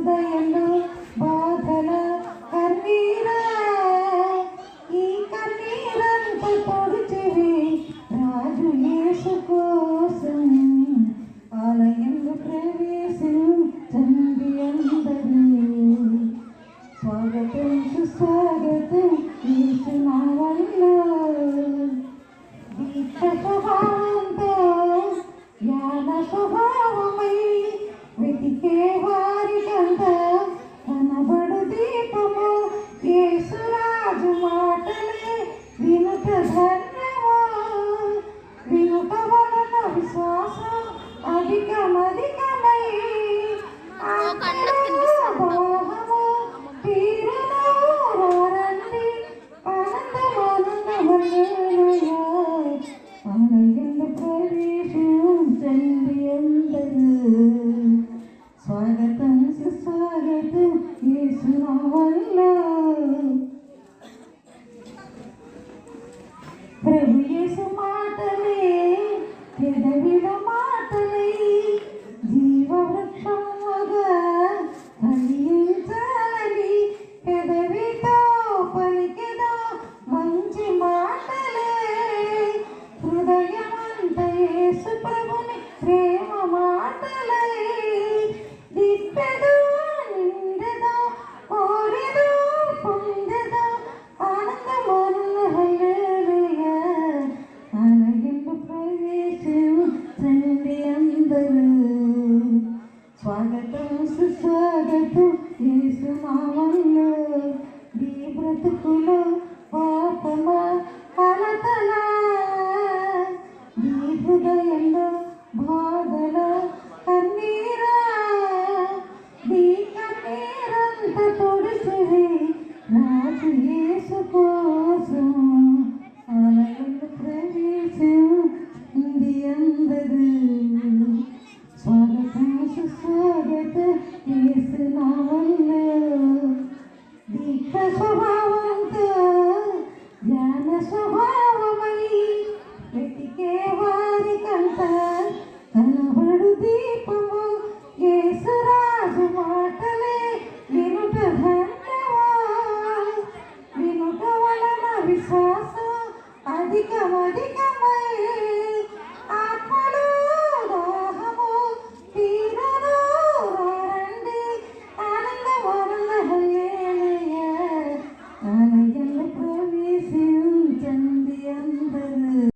హృదయంలో బాధల కన్నీరా ఈ కన్నీరంత పొడిచివి రాజు యేసు కోసం ఆలయంలో ప్రవేశించండి అందరూ స్వాగతం సుస్వాగతం యేసు నామములో దీక్ష స్వభావంతో జ్ఞాన స్వభావమై వెతికే వారికంత కనబడు దీపము యేసురాజు మాటలే వినుట ధన్యమో వినుట వలన విశ్వాసం అధికమధికమై ఆనందము తీరును రండి ఆనందమానందమయ్యా ఆలయంలో ప్రవేశించండి అందరూ స్వాగతం సుస్వాగతం యేసు నామములో ప్రభు యేసు మాటలే పెదవిలో మాటలే జీవవృక్షముగా ఫలించాలని పెదవితో పలికెదో మంచి మాటలే హృదయమంత యేసు ప్రభుని ప్రేమ మాటలే దిప్పెదో నిండెదో కోరెదో పొందెదో ఆనందమానంద హల్లెలూయా ఆలయంలో ప్రవేశించండి అందరూ స్వాగతం సుస్వాగతం యేసు నామములో ఈ బ్రతుకులో పాపమా కలతలా ఈ హృదయంలో